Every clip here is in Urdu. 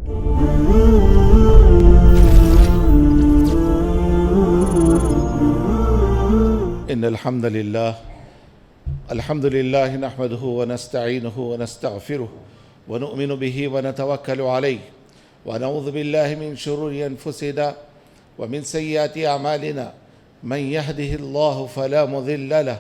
إن الحمد لله نحمده ونستعينه ونستغفره ونؤمن به ونتوكل عليه ونعوذ بالله من شرور أنفسنا ومن سيئات أعمالنا من يهده الله فلا مضل له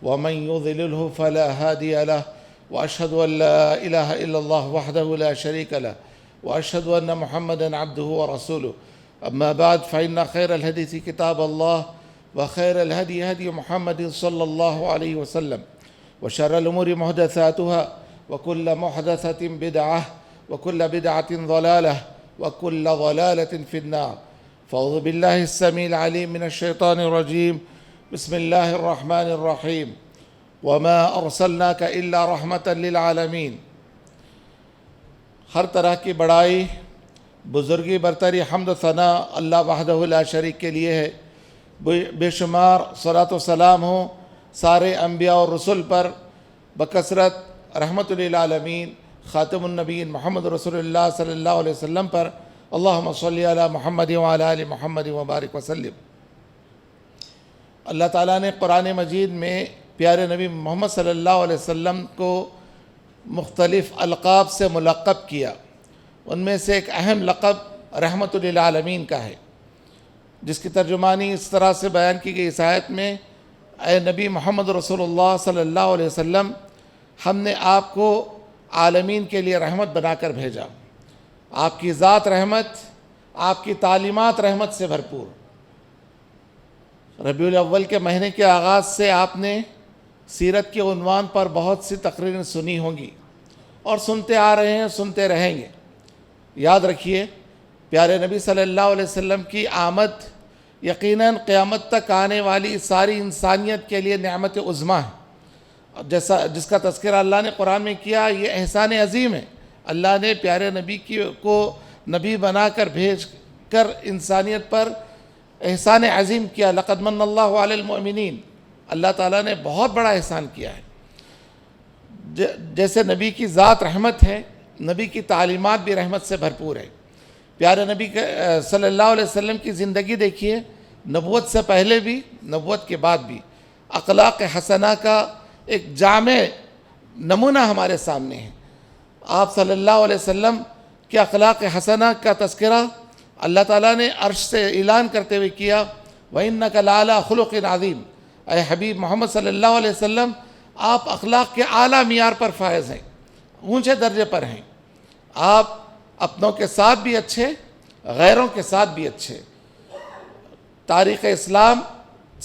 ومن يضلله فلا هادي له وأشهد أن لا إله إلا الله وحده لا شريك له وأشهد أن محمدا عبده ورسوله أما بعد فإن خير الحديث كتاب الله وخير الهدي هدي محمد صلى الله عليه وسلم وشر الأمور محدثاتها وكل محدثة بدعة وكل بدعة ضلالة وكل ضلالة في النار فأعوذ بالله السميع العليم من الشيطان الرجيم بسم الله الرحمن الرحيم وما أرسلناك إلا رحمة للعالمين ہر طرح کی بڑائی بزرگی برتری حمد و ثنا اللہ وحدہ لا شریک کے لیے ہے بے شمار صلاۃ و سلام ہوں سارے انبیاء اور رسول پر بکثرت رحمت للعالمین خاتم النبیین محمد رسول اللہ صلی اللہ علیہ وسلم پر اللہم صلی علی محمد وعلی آل محمد وبارک وسلم۔ اللہ تعالیٰ نے قرآن مجید میں پیارے نبی محمد صلی اللہ علیہ وسلم کو مختلف القاب سے ملقب کیا، ان میں سے ایک اہم لقب رحمت للعالمین کا ہے، جس کی ترجمانی اس طرح سے بیان کی گئی اس آیت میں، اے نبی محمد رسول اللہ صلی اللہ علیہ وسلم، ہم نے آپ کو عالمین کے لیے رحمت بنا کر بھیجا، آپ کی ذات رحمت، آپ کی تعلیمات رحمت سے بھرپور۔ ربیع الاول کے مہینے کے آغاز سے آپ نے سیرت کے عنوان پر بہت سی تقریریں سنی ہوں گی اور سنتے آ رہے ہیں، سنتے رہیں گے۔ یاد رکھیے پیارے نبی صلی اللہ علیہ وسلم کی آمد یقیناً قیامت تک آنے والی ساری انسانیت کے لیے نعمت عظمیٰ ہے، جس کا تذکرہ اللہ نے قرآن میں کیا، یہ احسان عظیم ہے۔ اللہ نے پیارے نبی کو نبی بنا کر بھیج کر انسانیت پر احسان عظیم کیا، لقد من اللہ علی المؤمنین، اللہ تعالیٰ نے بہت بڑا احسان کیا ہے۔ جیسے نبی کی ذات رحمت ہے، نبی کی تعلیمات بھی رحمت سے بھرپور ہے۔ پیارے نبی صلی اللہ علیہ وسلم کی زندگی دیکھیے، نبوت سے پہلے بھی، نبوت کے بعد بھی، اخلاق حسنہ کا ایک جامع نمونہ ہمارے سامنے ہے۔ آپ صلی اللہ علیہ وسلم کے اخلاق حسنہ کا تذکرہ اللہ تعالیٰ نے عرش سے اعلان کرتے ہوئے کیا، وَإِنَّكَ لَعَلَىٰ خُلُقٍ عَظِيمٍ، اے حبیب محمد صلی اللہ علیہ وسلم، آپ اخلاق کے اعلیٰ معیار پر فائز ہیں، اونچے درجے پر ہیں۔ آپ اپنوں کے ساتھ بھی اچھے، غیروں کے ساتھ بھی اچھے۔ تاریخ اسلام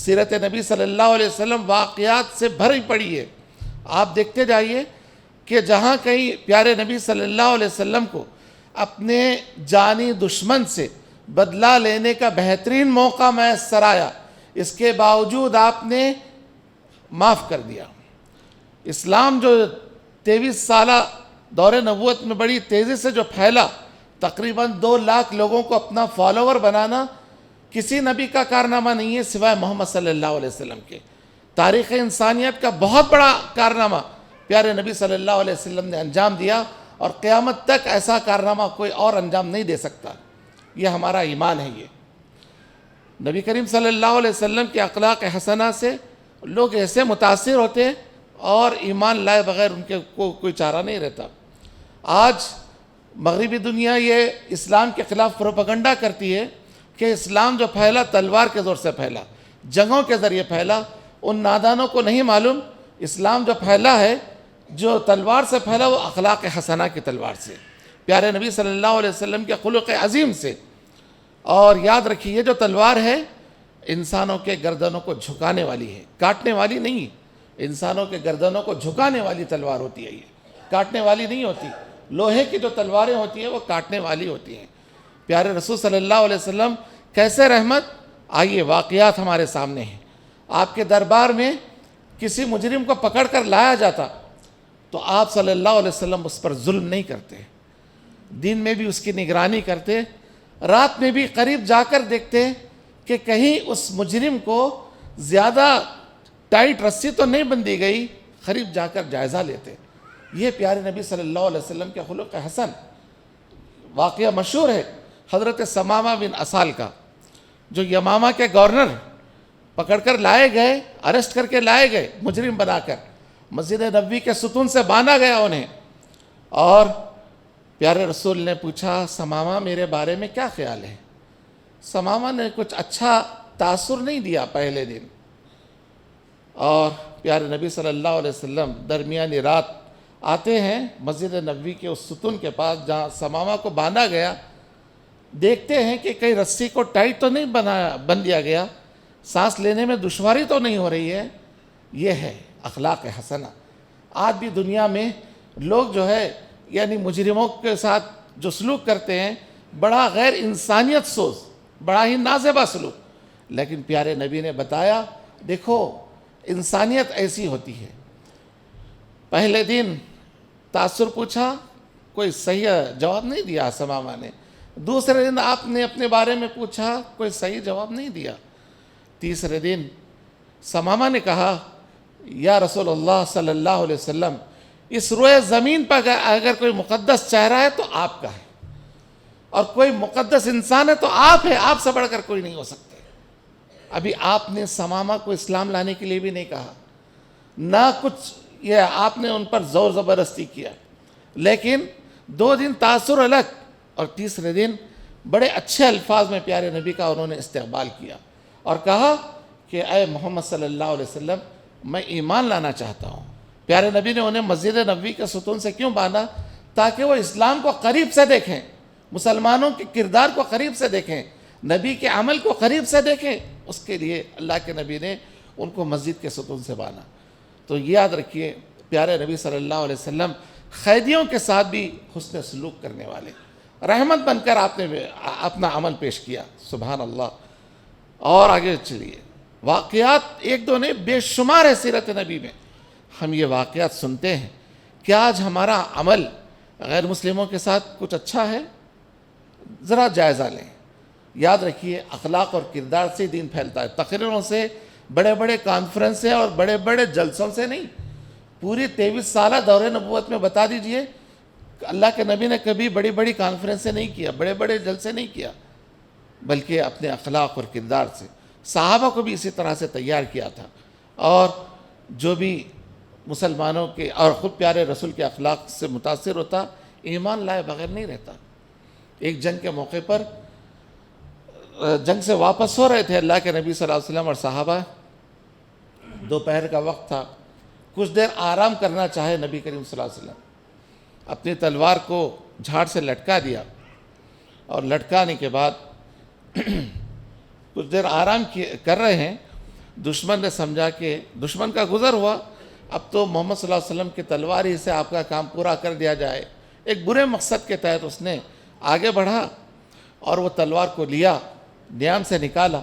سیرت نبی صلی اللہ علیہ وسلم واقعات سے بھری پڑی ہے۔ آپ دیکھتے جائیے کہ جہاں کہیں پیارے نبی صلی اللہ علیہ وسلم کو اپنے جانی دشمن سے بدلہ لینے کا بہترین موقع میسر آیا، اس کے باوجود آپ نے معاف کر دیا۔ اسلام جو 23 سالہ دور نبوت میں بڑی تیزی سے جو پھیلا، تقریباً 2 لاکھ لوگوں کو اپنا فالوور بنانا کسی نبی کا کارنامہ نہیں ہے سوائے محمد صلی اللہ علیہ وسلم کے۔ تاریخ انسانیت کا بہت بڑا کارنامہ پیارے نبی صلی اللہ علیہ وسلم نے انجام دیا، اور قیامت تک ایسا کارنامہ کوئی اور انجام نہیں دے سکتا۔ یہ ہمارا ایمان ہے۔ یہ نبی کریم صلی اللہ علیہ وسلم کے اخلاق حسنہ سے لوگ ایسے متاثر ہوتے ہیں اور ایمان لائے بغیر ان کے کوئی چارہ نہیں رہتا۔ آج مغربی دنیا یہ اسلام کے خلاف پروپیگنڈا کرتی ہے کہ اسلام جو پھیلا تلوار کے زور سے پھیلا، جنگوں کے ذریعے پھیلا۔ ان نادانوں کو نہیں معلوم اسلام جو پھیلا ہے، جو تلوار سے پھیلا، وہ اخلاق حسنہ کی تلوار سے، پیارے نبی صلی اللہ علیہ وسلم کے خلق عظیم سے۔ اور یاد رکھیے یہ جو تلوار ہے انسانوں کے گردنوں کو جھکانے والی ہے، کاٹنے والی نہیں۔ انسانوں کے گردنوں کو جھکانے والی تلوار ہوتی ہے، یہ کاٹنے والی نہیں ہوتی۔ لوہے کی جو تلواریں ہوتی ہیں وہ کاٹنے والی ہوتی ہیں۔ پیارے رسول صلی اللہ علیہ وسلم کیسے رحمت، آئیے واقعات ہمارے سامنے ہیں۔ آپ کے دربار میں کسی مجرم کو پکڑ کر لایا جاتا تو آپ صلی اللہ علیہ وسلم اس پر ظلم نہیں کرتے، دن میں بھی اس کی نگرانی کرتے، رات میں بھی قریب جا کر دیکھتے کہ کہیں اس مجرم کو زیادہ ٹائٹ رسی تو نہیں بندھی گئی، قریب جا کر جائزہ لیتے۔ یہ پیارے نبی صلی اللہ علیہ وسلم کے خلق حسن۔ واقعہ مشہور ہے حضرت ثمامہ بن اسال کا، جو یمامہ کے گورنر پکڑ کر لائے گئے، اریسٹ کر کے لائے گئے مجرم بنا کر، مسجد نبوی کے ستون سے باندھا گیا انہیں، اور پیارے رسول نے پوچھا ثمامہ میرے بارے میں کیا خیال ہے؟ ثمامہ نے کچھ اچھا تاثر نہیں دیا پہلے دن، اور پیارے نبی صلی اللہ علیہ وسلم درمیانی رات آتے ہیں مسجد نبوی کے اس ستون کے پاس جہاں ثمامہ کو باندھا گیا، دیکھتے ہیں کہ کہیں رسی کو ٹائٹ تو نہیں بن دیا گیا، سانس لینے میں دشواری تو نہیں ہو رہی ہے۔ یہ ہے اخلاق حسنہ۔ آج بھی دنیا میں لوگ جو ہے یعنی مجرموں کے ساتھ جو سلوک کرتے ہیں، بڑا غیر انسانیت سوز، بڑا ہی نازیبا سلوک، لیکن پیارے نبی نے بتایا دیکھو انسانیت ایسی ہوتی ہے۔ پہلے دن تاثر پوچھا، کوئی صحیح جواب نہیں دیا ثمامہ نے، دوسرے دن آپ نے اپنے بارے میں پوچھا، کوئی صحیح جواب نہیں دیا، تیسرے دن ثمامہ نے کہا یا رسول اللہ صلی اللہ علیہ وسلم، اس روئے زمین پر اگر کوئی مقدس چہرہ ہے تو آپ کا ہے، اور کوئی مقدس انسان ہے تو آپ ہے، آپ سے بڑھ کر کوئی نہیں ہو سکتے۔ ابھی آپ نے ثمامہ کو اسلام لانے کے لیے بھی نہیں کہا، نہ کچھ یہ آپ نے ان پر زور زبردستی کیا، لیکن 2 دن تاثر الگ، اور تیسرے دن بڑے اچھے الفاظ میں پیارے نبی کا انہوں نے استقبال کیا اور کہا کہ اے محمد صلی اللہ علیہ وسلم میں ایمان لانا چاہتا ہوں۔ پیارے نبی نے انہیں مسجد نبوی کے ستون سے کیوں باندھا؟ تاکہ وہ اسلام کو قریب سے دیکھیں، مسلمانوں کے کردار کو قریب سے دیکھیں، نبی کے عمل کو قریب سے دیکھیں، اس کے لیے اللہ کے نبی نے ان کو مسجد کے ستون سے باندھا۔ تو یاد رکھیے پیارے نبی صلی اللہ علیہ وسلم قیدیوں کے ساتھ بھی حسن سلوک کرنے والے، رحمت بن کر آپ نے اپنا عمل پیش کیا، سبحان اللہ۔ اور آگے چلیے، واقعات ایک دو نہیں بے شمار ہے سیرت نبی میں، ہم یہ واقعات سنتے ہیں۔ کیا آج ہمارا عمل غیر مسلموں کے ساتھ کچھ اچھا ہے؟ ذرا جائزہ لیں۔ یاد رکھیے اخلاق اور کردار سے دین پھیلتا ہے، تقریروں سے، بڑے بڑے کانفرنس سے اور بڑے بڑے جلسوں سے نہیں۔ پوری 23 سالہ دور نبوت میں بتا دیجئے اللہ کے نبی نے کبھی بڑی بڑی کانفرنسیں نہیں کیا، بڑے بڑے جلسے نہیں کیا، بلکہ اپنے اخلاق اور کردار سے صحابہ کو بھی اسی طرح سے تیار کیا تھا۔ اور جو بھی مسلمانوں کے اور خود پیارے رسول کے اخلاق سے متاثر ہوتا، ایمان لائے بغیر نہیں رہتا۔ ایک جنگ کے موقع پر جنگ سے واپس ہو رہے تھے اللہ کے نبی صلی اللہ علیہ وسلم اور صحابہ، دوپہر کا وقت تھا، کچھ دیر آرام کرنا چاہے نبی کریم صلی اللہ علیہ وسلم، اپنی تلوار کو جھاڑ سے لٹکا دیا، اور لٹکانے کے بعد کچھ دیر آرام کر رہے ہیں، دشمن نے سمجھا کہ دشمن کا گزر ہوا، اب تو محمد صلی اللہ علیہ وسلم کی تلوار ہی سے آپ کا کام پورا کر دیا جائے۔ ایک برے مقصد کے تحت اس نے آگے بڑھا اور وہ تلوار کو لیا، نیام سے نکالا،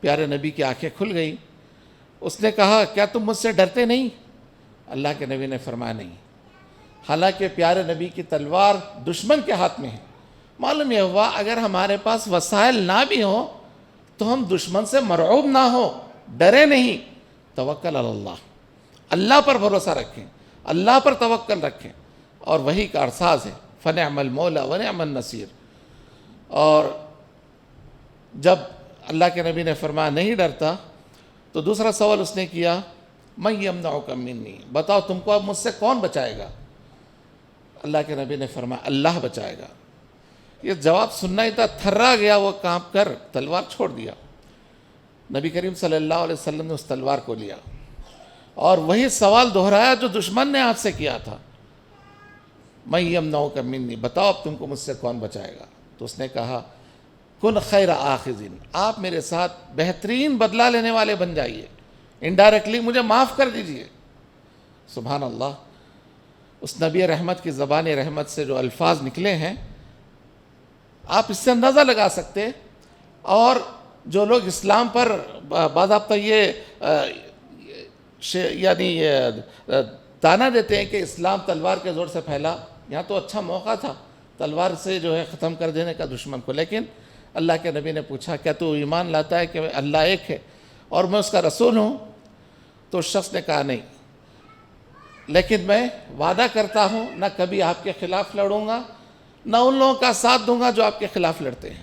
پیارے نبی کی آنکھیں کھل گئیں۔ اس نے کہا کیا تم مجھ سے ڈرتے نہیں؟ اللہ کے نبی نے فرمایا نہیں، حالانکہ پیارے نبی کی تلوار دشمن کے ہاتھ میں ہے۔ معلوم یہ ہوا اگر ہمارے پاس وسائل نہ بھی ہوں تو ہم دشمن سے مرعوب نہ ہو، ڈرے نہیں، توکل علی اللہ، اللہ پر بھروسہ رکھیں، اللہ پر توکل رکھیں، اور وہی کارساز ہے، فنعم المولا ونعم النصیر۔ اور جب اللہ کے نبی نے فرمایا نہیں ڈرتا، تو دوسرا سوال اس نے کیا من یمنعک منی، بتاؤ تم کو اب مجھ سے کون بچائے گا؟ اللہ کے نبی نے فرمایا اللہ بچائے گا۔ یہ جواب سننا ہی تھا، تھرا گیا وہ، کانپ کر تلوار چھوڑ دیا۔ نبی کریم صلی اللہ علیہ وسلم نے اس تلوار کو لیا اور وہی سوال دہرایا جو دشمن نے آپ سے کیا تھا، من یمنعک منی، بتاؤ اب تم کو مجھ سے کون بچائے گا؟ تو اس نے کہا کن خیر آخذین، آپ میرے ساتھ بہترین بدلہ لینے والے بن جائیے، انڈائریکٹلی مجھے معاف کر دیجئے۔ سبحان اللہ، اس نبی رحمت کی زبان رحمت سے جو الفاظ نکلے ہیں آپ اس سے اندازہ لگا سکتے۔ اور جو لوگ اسلام پر باضابطہ یہ یعنی تانا دیتے ہیں کہ اسلام تلوار کے زور سے پھیلا، یہاں تو اچھا موقع تھا تلوار سے جو ہے ختم کر دینے کا دشمن کو، لیکن اللہ کے نبی نے پوچھا کیا تو ایمان لاتا ہے کہ اللہ ایک ہے اور میں اس کا رسول ہوں؟ تو اس شخص نے کہا نہیں، لیکن میں وعدہ کرتا ہوں نہ کبھی آپ کے خلاف لڑوں گا، نہ ان لوگوں کا ساتھ دوں گا جو آپ کے خلاف لڑتے ہیں۔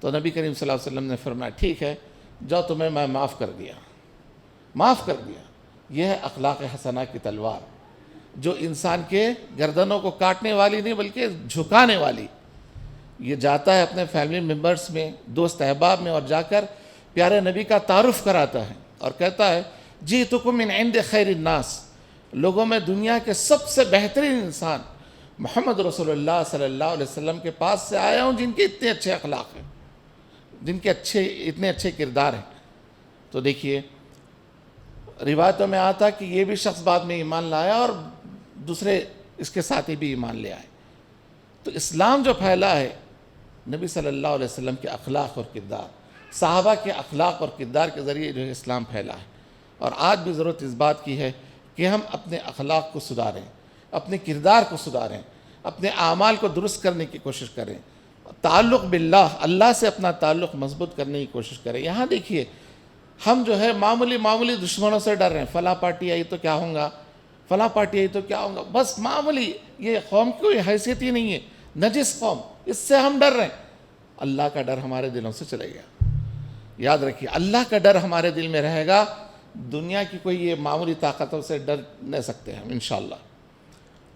تو نبی کریم صلی اللہ علیہ وسلم نے فرمایا ٹھیک ہے، جو تمہیں میں معاف کر دیا، معاف کر دیا۔ یہ ہے اخلاق حسنہ کی تلوار، جو انسان کے گردنوں کو کاٹنے والی نہیں بلکہ جھکانے والی۔ یہ جاتا ہے اپنے فیملی ممبرز میں، دوست احباب میں، اور جا کر پیارے نبی کا تعارف کراتا ہے اور کہتا ہے جئتکم من عند خیر الناس، لوگوں میں دنیا کے سب سے بہترین انسان محمد رسول اللہ صلی اللہ علیہ وسلم کے پاس سے آیا ہوں، جن کے اتنے اچھے اخلاق ہیں، جن کے اتنے اچھے کردار ہیں۔ تو دیکھیے روایتوں میں آتا کہ یہ بھی شخص بعد میں ایمان لایا اور دوسرے اس کے ساتھی بھی ایمان لے آئے۔ تو اسلام جو پھیلا ہے نبی صلی اللہ علیہ وسلم کے اخلاق اور کردار، صحابہ کے اخلاق اور کردار کے ذریعے جو ہے اسلام پھیلا ہے۔ اور آج بھی ضرورت اس بات کی ہے کہ ہم اپنے اخلاق کو سدھاریں، اپنے کردار کو سدھاریں، اپنے اعمال کو درست کرنے کی کوشش کریں، تعلق باللہ، اللہ سے اپنا تعلق مضبوط کرنے کی کوشش کریں۔ یہاں دیکھیے ہم جو ہے معمولی دشمنوں سے ڈر رہے ہیں، فلاں پارٹی آئی تو کیا ہوگا، فلاں پارٹی آئی تو کیا ہوگا، بس معمولی، یہ قوم کی کوئی حیثیت ہی نہیں ہے، نجس قوم، اس سے ہم ڈر رہے ہیں۔ اللہ کا ڈر ہمارے دلوں سے چلے گیا۔ یاد رکھیے اللہ کا ڈر ہمارے دل میں رہے گا، دنیا کی کوئی یہ معمولی طاقتوں سے ڈر نہیں سکتے ہم انشاءاللہ۔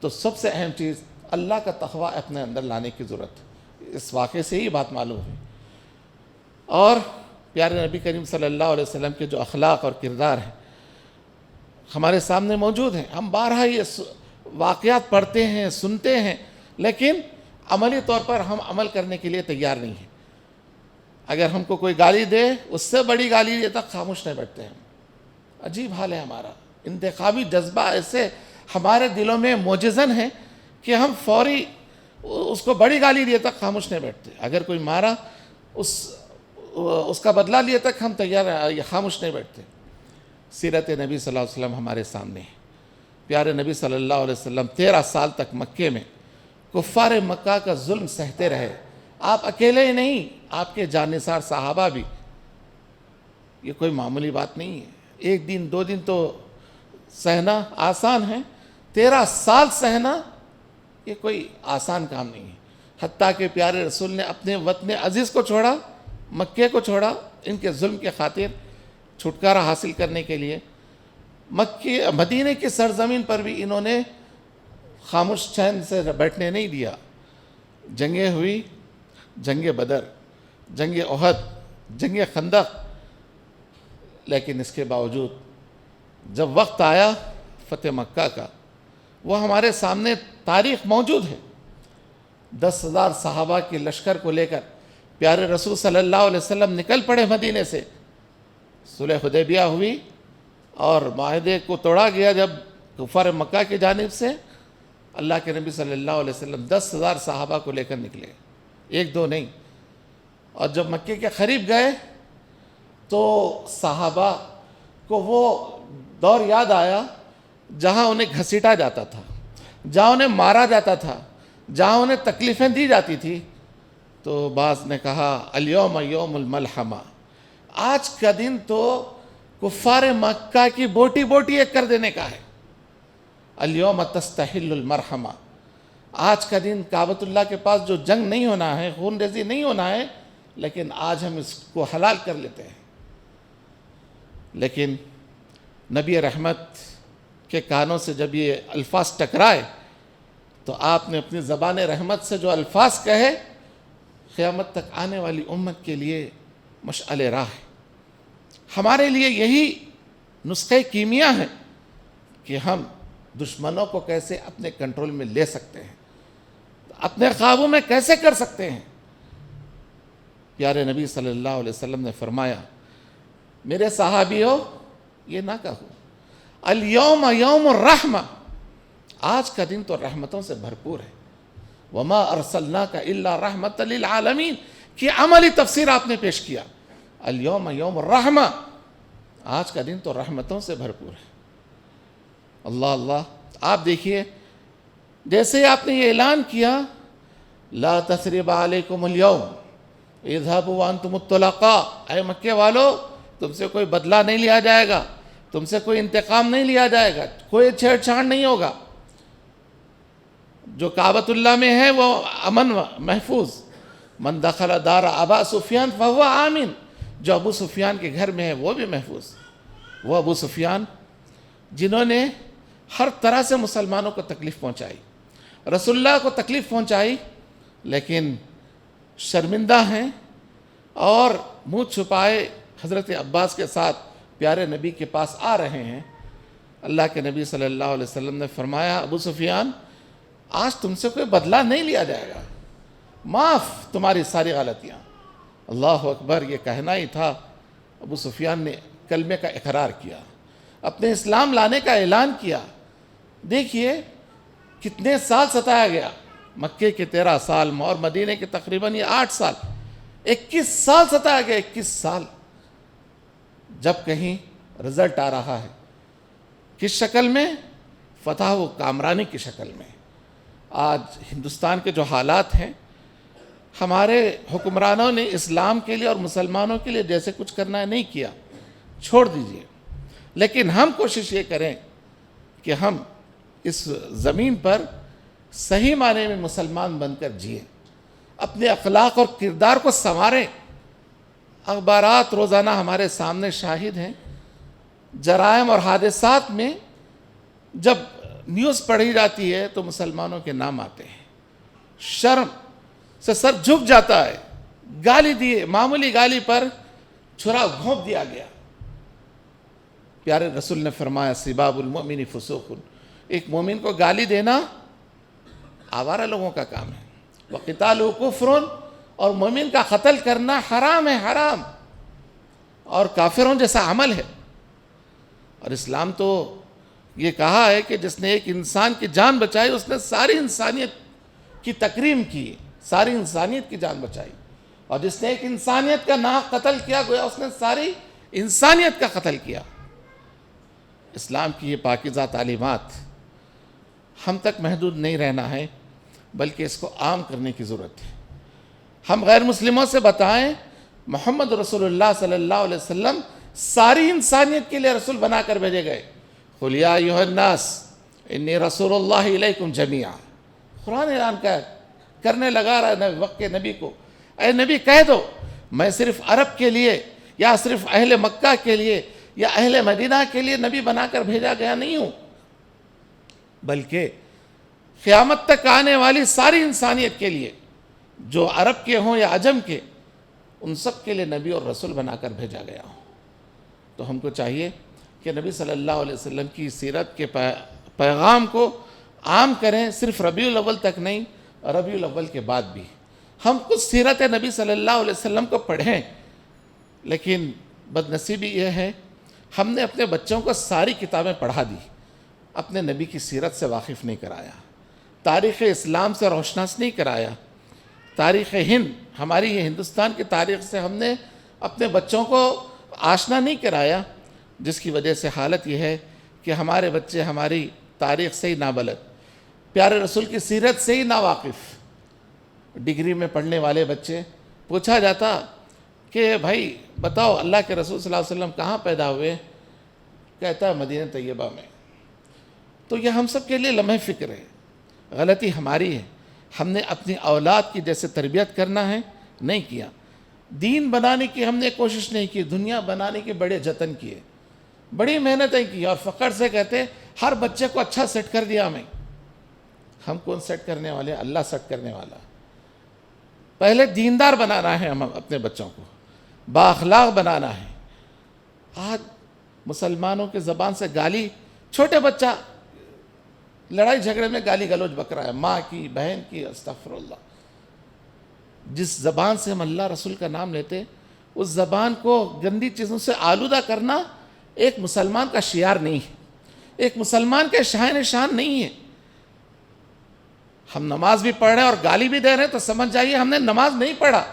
تو سب سے اہم چیز اللہ کا تقوی اپنے اندر لانے کی ضرورت ہے، اس واقعے سے ہی بات معلوم ہے۔ اور پیارے نبی کریم صلی اللہ علیہ وسلم کے جو اخلاق اور کردار ہیں ہمارے سامنے موجود ہیں، ہم بارہا یہ واقعات پڑھتے ہیں، سنتے ہیں، لیکن عملی طور پر ہم عمل کرنے کے لیے تیار نہیں ہیں۔ اگر ہم کو کوئی گالی دے، اس سے بڑی گالی دے تک خاموش نہیں بیٹھتے ہم۔ عجیب حال ہے ہمارا، انتخابی جذبہ ایسے ہمارے دلوں میں موجزن ہے کہ ہم فوری اس کو بڑی گالی دیے تک خاموش نہیں بیٹھتے۔ اگر کوئی مارا، اس کا بدلہ لیے تک ہم خاموش نہیں بیٹھتے۔ سیرت نبی صلی اللہ علیہ وسلم ہمارے سامنے ہے۔ پیارے نبی صلی اللہ علیہ وسلم 13 سال تک مکے میں کفار مکہ کا ظلم سہتے رہے۔ آپ اکیلے ہی نہیں، آپ کے جانثار صحابہ بھی۔ یہ کوئی معمولی بات نہیں ہے، ایک دن 2 دن تو سہنا آسان ہے، 13 سال سہنا یہ کوئی آسان کام نہیں ہے۔ حتیٰ کہ پیارے رسول نے اپنے وطن عزیز کو چھوڑا، مکے کو چھوڑا، ان کے ظلم کے خاطر چھٹکارا حاصل کرنے کے لیے۔ مدینے کی سرزمین پر بھی انہوں نے خاموش چین سے بیٹھنے نہیں دیا۔ جنگیں ہوئی، جنگ بدر، جنگ احد، جنگ خندق، لیکن اس کے باوجود جب وقت آیا فتح مکہ کا، وہ ہمارے سامنے تاریخ موجود ہے۔ 10,000 صحابہ کے لشکر کو لے کر پیارے رسول صلی اللہ علیہ وسلم نکل پڑے مدینے سے۔ صلح حدیبیہ ہوئی اور معاہدے کو توڑا گیا جب کفار مکہ کی جانب سے۔ اللہ کے نبی صلی اللہ علیہ وسلم 10,000 صحابہ کو لے کر نکلے، 1-2 نہیں۔ اور جب مکے کے قریب گئے تو صحابہ کو وہ دور یاد آیا جہاں انہیں گھسیٹا جاتا تھا، جہاں انہیں مارا جاتا تھا، جہاں انہیں تکلیفیں دی جاتی تھی۔ تو بعض نے کہا الیوم یوم الملحمہ، آج کا دن تو کفار مکہ کی بوٹی بوٹی ایک کر دینے کا ہے۔ الیوم تستحل المرحمہ، آج کا دن کعبۃ اللہ کے پاس جو جنگ نہیں ہونا ہے، خون ریزی نہیں ہونا ہے، لیکن آج ہم اس کو حلال کر لیتے ہیں۔ لیکن نبی رحمت کے کانوں سے جب یہ الفاظ ٹکرائے تو آپ نے اپنی زبان رحمت سے جو الفاظ کہے، قیامت تک آنے والی امت کے لیے مشعل راہ ہے۔ ہمارے لیے یہی نسخے کیمیا ہے کہ ہم دشمنوں کو کیسے اپنے کنٹرول میں لے سکتے ہیں، اپنے قابو میں کیسے کر سکتے ہیں۔ پیارے نبی صلی اللہ علیہ وسلم نے فرمایا، میرے صحابیوں یہ نہ کہو الیوم یوم الرحمہ، آج کا دن تو رحمتوں سے بھرپور ہے۔ وما ارسلناک الا رحمۃ للعالمین کی عملی تفسیر آپ نے پیش کیا۔ الیوم یوم الرحمہ، آج کا دن تو رحمتوں سے بھرپور ہے۔ اللہ اللہ، آپ دیکھیے جیسے ہی آپ نے یہ اعلان کیا، لا تثریب علیکم الیوم اذهبوا وانتم الطلقاء، اے مکے والو تم سے کوئی بدلہ نہیں لیا جائے گا، تم سے کوئی انتقام نہیں لیا جائے گا، کوئی چھیڑ چھاڑ نہیں ہوگا۔ جو کعبۃ اللہ میں ہے وہ امن محفوظ، من دخل دار ابا سفیان فہو آمن، جو ابو سفیان کے گھر میں ہے وہ بھی محفوظ۔ وہ ابو سفیان جنہوں نے ہر طرح سے مسلمانوں کو تکلیف پہنچائی، رسول اللہ کو تکلیف پہنچائی، لیکن شرمندہ ہیں اور منہ چھپائے حضرت عباس کے ساتھ پیارے نبی کے پاس آ رہے ہیں۔ اللہ کے نبی صلی اللہ علیہ وسلم نے فرمایا ابو سفیان آج تم سے کوئی بدلہ نہیں لیا جائے گا، معاف تمہاری ساری غلطیاں۔ اللہ اکبر، یہ کہنا ہی تھا، ابو سفیان نے کلمے کا اقرار کیا، اپنے اسلام لانے کا اعلان کیا۔ دیکھیے کتنے سال ستایا گیا، مکے کے 13 سال اور مدینے کے تقریباً یہ 8 سال، 21 سال ستایا گیا، 21 سال۔ جب کہیں رزلٹ آ رہا ہے، کس شکل میں؟ فتح و کامرانی کی شکل میں۔ آج ہندوستان کے جو حالات ہیں، ہمارے حکمرانوں نے اسلام کے لیے اور مسلمانوں کے لیے جیسے کچھ کرنا ہے نہیں کیا، چھوڑ دیجئے، لیکن ہم کوشش یہ کریں کہ ہم اس زمین پر صحیح معنی میں مسلمان بن کر جئیں، اپنے اخلاق اور کردار کو سنواریں۔ اخبارات روزانہ ہمارے سامنے شاہد ہیں، جرائم اور حادثات میں جب نیوز پڑھی جاتی ہے تو مسلمانوں کے نام آتے ہیں، شرم سے سر جھک جاتا ہے، گالی دیے، معمولی گالی پر چھرا گھونپ دیا گیا۔ پیارے رسول نے فرمایا سباب المؤمن فسوق، ایک مومن کو گالی دینا آوارہ لوگوں کا کام ہے، وقتالہ کفر، اور مومن کا قتل کرنا حرام ہے، حرام اور کافروں جیسا عمل ہے۔ اور اسلام تو یہ کہا ہے کہ جس نے ایک انسان کی جان بچائی اس نے ساری انسانیت کی تکریم کی، ساری انسانیت کی جان بچائی، اور جس نے ایک انسانیت کا ناحق قتل کیا گویا اس نے ساری انسانیت کا قتل کیا۔ اسلام کی یہ پاکیزہ تعلیمات ہم تک محدود نہیں رہنا ہے، بلکہ اس کو عام کرنے کی ضرورت ہے۔ ہم غیر مسلموں سے بتائیں محمد رسول اللہ صلی اللہ علیہ وسلم ساری انسانیت کے لیے رسول بنا کر بھیجے گئے۔ قُلْ يَا أَيُّهَا النَّاسِ إِنِّي رَسُولُ اللَّهِ إِلَيْكُمْ جَمِيعًا، قرآن اعلان کرنے لگا رہا ہے وقت کے نبی کو، اے نبی کہہ دو میں صرف عرب کے لیے یا صرف اہل مکہ کے لیے یا اہل مدینہ کے لیے نبی بنا کر بھیجا گیا نہیں ہوں، بلکہ قیامت تک آنے والی ساری انسانیت کے لیے، جو عرب کے ہوں یا عجم کے، ان سب کے لیے نبی اور رسول بنا کر بھیجا گیا ہوں۔ تو ہم کو چاہیے کہ نبی صلی اللہ علیہ وسلم کی سیرت کے پیغام کو عام کریں، صرف ربیع الاول تک نہیں، ربیع الاول کے بعد بھی ہم کچھ سیرت نبی صلی اللہ علیہ وسلم کو پڑھیں۔ لیکن بدنصیبی یہ ہے ہم نے اپنے بچوں کو ساری کتابیں پڑھا دی، اپنے نبی کی سیرت سے واقف نہیں کرایا، تاریخ اسلام سے روشناس نہیں کرایا، تاریخ ہند، ہماری یہ ہندوستان کی تاریخ سے ہم نے اپنے بچوں کو آشنا نہیں کرایا، جس کی وجہ سے حالت یہ ہے کہ ہمارے بچے ہماری تاریخ سے ہی نابلد، پیارے رسول کی سیرت سے ہی ناواقف۔ ڈگری میں پڑھنے والے بچے، پوچھا جاتا کہ بھائی بتاؤ اللہ کے رسول صلی اللہ علیہ وسلم کہاں پیدا ہوئے؟ کہتا ہے مدینہ طیبہ میں۔ تو یہ ہم سب کے لیے لمحہ فکر ہے، غلطی ہماری ہے، ہم نے اپنی اولاد کی جیسے تربیت کرنا ہے نہیں کیا، دین بنانے کی ہم نے کوشش نہیں کی، دنیا بنانے کے بڑے جتن کیے، بڑی محنتیں کی، اور فخر سے کہتے ہر بچے کو اچھا سیٹ کر دیا میں۔ ہم کون سیٹ کرنے والے؟ اللہ سیٹ کرنے والا۔ پہلے دیندار بنانا ہے ہم اپنے بچوں کو، با اخلاق بنانا ہے۔ آج مسلمانوں کے زبان سے گالی، چھوٹے بچہ لڑائی جھگڑے میں گالی گلوچ بک رہا ہے، ماں کی، بہن کی، استغفر اللہ۔ جس زبان سے ہم اللہ رسول کا نام لیتے، اس زبان کو گندی چیزوں سے آلودہ کرنا ایک مسلمان کا شعار نہیں ہے، ایک مسلمان کے شاہن شان نہیں ہے۔ ہم نماز بھی پڑھ رہے ہیں اور گالی بھی دے رہے ہیں تو سمجھ جائیے ہم نے نماز نہیں پڑھا،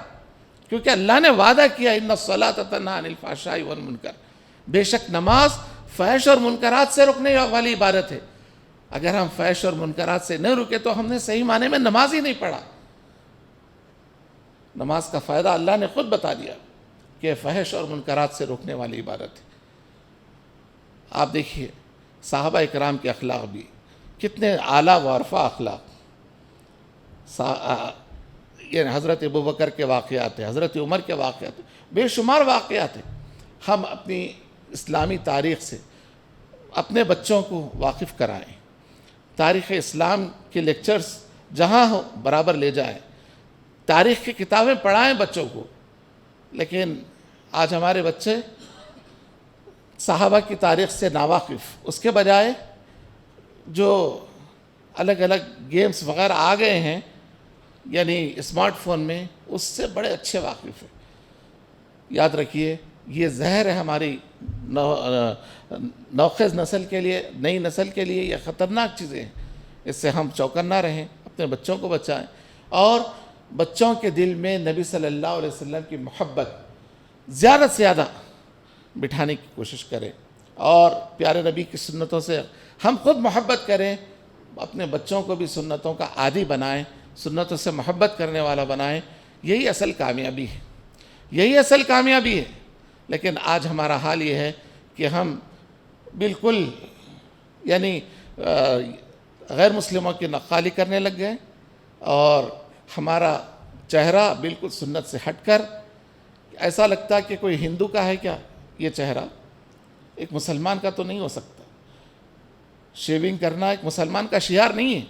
کیونکہ اللہ نے وعدہ کیا ان الصلاۃ تنہی عن الفحشاء والمنکر، بے شک نماز فحش اور منکرات سے رکنے والی عبادت ہے۔ اگر ہم فحش اور منکرات سے نہیں رکے تو ہم نے صحیح معنی میں نماز ہی نہیں پڑھا۔ نماز کا فائدہ اللہ نے خود بتا دیا کہ فحش اور منکرات سے روکنے والی عبادت ہے۔ آپ دیکھیے صحابہ اکرام کے اخلاق بھی کتنے اعلیٰ و عرفہ اخلاق، یعنی حضرت ابوبکر کے واقعات ہیں، حضرت عمر کے واقعات ہیں، بے شمار واقعات ہیں. ہم اپنی اسلامی تاریخ سے اپنے بچوں کو واقف کرائیں. تاریخ اسلام کے لیکچرز جہاں ہو برابر لے جائیں. تاریخ کی کتابیں پڑھائیں بچوں کو. لیکن آج ہمارے بچے صحابہ کی تاریخ سے ناواقف، اس کے بجائے جو الگ الگ گیمز وغیرہ آ گئے ہیں یعنی اسمارٹ فون میں، اس سے بڑے اچھے واقف ہیں. یاد رکھیے یہ زہر ہے ہماری نوخیز نسل کے لیے، نئی نسل کے لیے. یہ خطرناک چیزیں ہیں، اس سے ہم چوکنا رہیں، اپنے بچوں کو بچائیں اور بچوں کے دل میں نبی صلی اللہ علیہ وسلم کی محبت زیادہ سے زیادہ بٹھانے کی کوشش کریں اور پیارے نبی کی سنتوں سے ہم خود محبت کریں. اپنے بچوں کو بھی سنتوں کا عادی بنائیں، سنتوں سے محبت کرنے والا بنائیں. یہی اصل کامیابی ہے، یہی اصل کامیابی ہے. لیکن آج ہمارا حال یہ ہے کہ ہم بالکل یعنی غیر مسلموں کی نقالی کرنے لگ گئے اور ہمارا چہرہ بالکل سنت سے ہٹ کر ایسا لگتا کہ کوئی ہندو کا ہے کیا یہ چہرہ، ایک مسلمان کا تو نہیں ہو سکتا. شیونگ کرنا ایک مسلمان کا شعار نہیں ہے.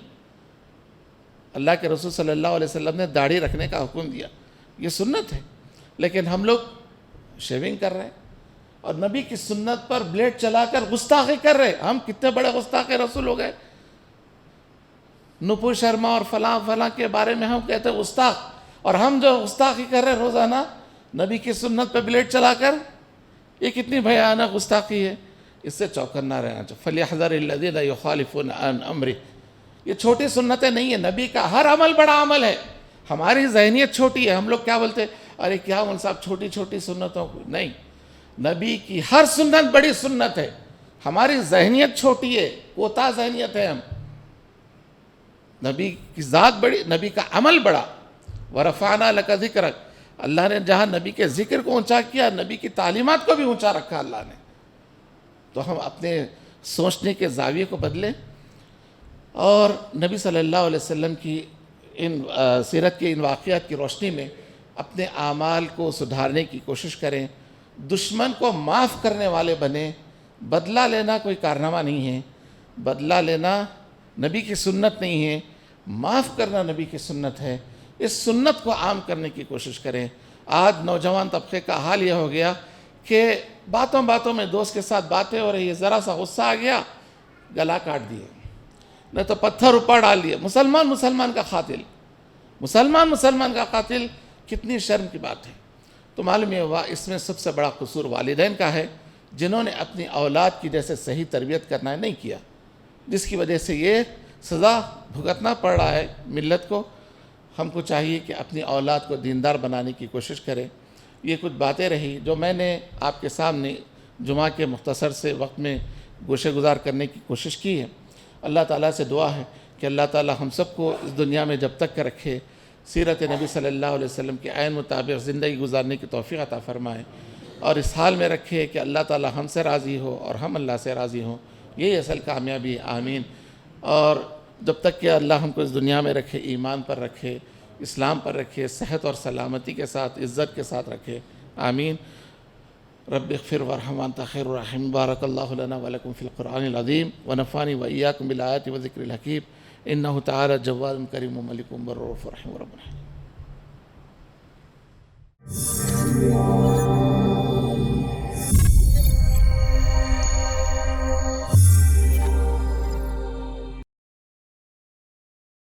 اللہ کے رسول صلی اللہ علیہ وسلم نے داڑھی رکھنے کا حکم دیا، یہ سنت ہے. لیکن ہم لوگ شیونگ کر رہے ہیں اور نبی کی سنت پر بلیڈ چلا کر گستاخی کر رہے. ہم کتنے بڑے گستاخ رسول ہو گئے. نپو شرما اور فلاں فلاں کے بارے میں ہم کہتے ہیں گستاخ، اور ہم جو گستاخی کر رہے روزانہ نبی کی سنت پہ بلیڈ چلا کر، یہ کتنی بھیانک گستاخی ہے. اس سے چوکنا رہنا چاہیے. فَلْيَحْذَرِ الَّذِينَ يُخَالِفُونَ عَنْ أَمْرِهِ. یہ چھوٹی سنتیں نہیں ہیں، نبی کا ہر عمل بڑا عمل ہے. ہماری ذہنیت چھوٹی ہے، ہم لوگ کیا بولتے ہیں، ارے کیا مول صاحب چھوٹی چھوٹی سنتوں کو. نہیں، نبی کی ہر سنت بڑی سنت ہے. ہماری ذہنیت چھوٹی ہے، کوتا ذہنیت ہے. ہم نبی کی ذات بڑی، نبی کا عمل بڑا. وَرَفَعْنَا لَكَ ذِكْرَكَ. اللہ نے جہاں نبی کے ذکر کو اونچا کیا، نبی کی تعلیمات کو بھی اونچا رکھا اللہ نے. تو ہم اپنے سوچنے کے زاویے کو بدلیں اور نبی صلی اللہ علیہ وسلم کی ان سیرت کے ان واقعات کی روشنی میں اپنے اعمال کو سدھارنے کی کوشش کریں. دشمن کو معاف کرنے والے بنیں. بدلہ لینا کوئی کارنامہ نہیں ہے، بدلہ لینا نبی کی سنت نہیں ہے، معاف کرنا نبی کی سنت ہے. اس سنت کو عام کرنے کی کوشش کریں. آج نوجوان طبقے کا حال یہ ہو گیا کہ باتوں باتوں میں دوست کے ساتھ باتیں ہو رہی ہے، ذرا سا غصہ آ گیا گلا کاٹ دیے، نہیں تو پتھر اوپر ڈال دیے. مسلمان مسلمان کا قاتل، مسلمان مسلمان کا قاتل. کتنی شرم کی بات ہے. تو معلوم یہ ہوا اس میں سب سے بڑا قصور والدین کا ہے، جنہوں نے اپنی اولاد کی جیسے صحیح تربیت کرنا ہے نہیں کیا، جس کی وجہ سے یہ سزا بھگتنا پڑ رہا ہے ملت کو. ہم کو چاہیے کہ اپنی اولاد کو دیندار بنانے کی کوشش کریں. یہ کچھ باتیں رہی جو میں نے آپ کے سامنے جمعہ کے مختصر سے وقت میں گوشے گزار کرنے کی کوشش کی ہے. اللہ تعالیٰ سے دعا ہے کہ اللہ تعالیٰ ہم سب کو اس دنیا میں جب تک کہ رکھے سیرت نبی صلی اللہ علیہ وسلم کے عین مطابق زندگی گزارنے کی توفیق عطا فرمائے اور اس حال میں رکھے کہ اللہ تعالیٰ ہم سے راضی ہو اور ہم اللہ سے راضی ہوں. یہی اصل کامیابی ہے. آمین. اور جب تک کہ اللہ ہم کو اس دنیا میں رکھے، ایمان پر رکھے، اسلام پر رکھے، صحت اور سلامتی کے ساتھ، عزت کے ساتھ رکھے. آمین. رب اغفر وارحم وانت خیر الراحمین. بارک اللہ لنا ولکم فی القرآن العظیم ونفعنی وإیاکم بالآیات وذکر الحکیم. انہ تعالی جواد کریم ملک بر رؤوف رحیم رب العالمین.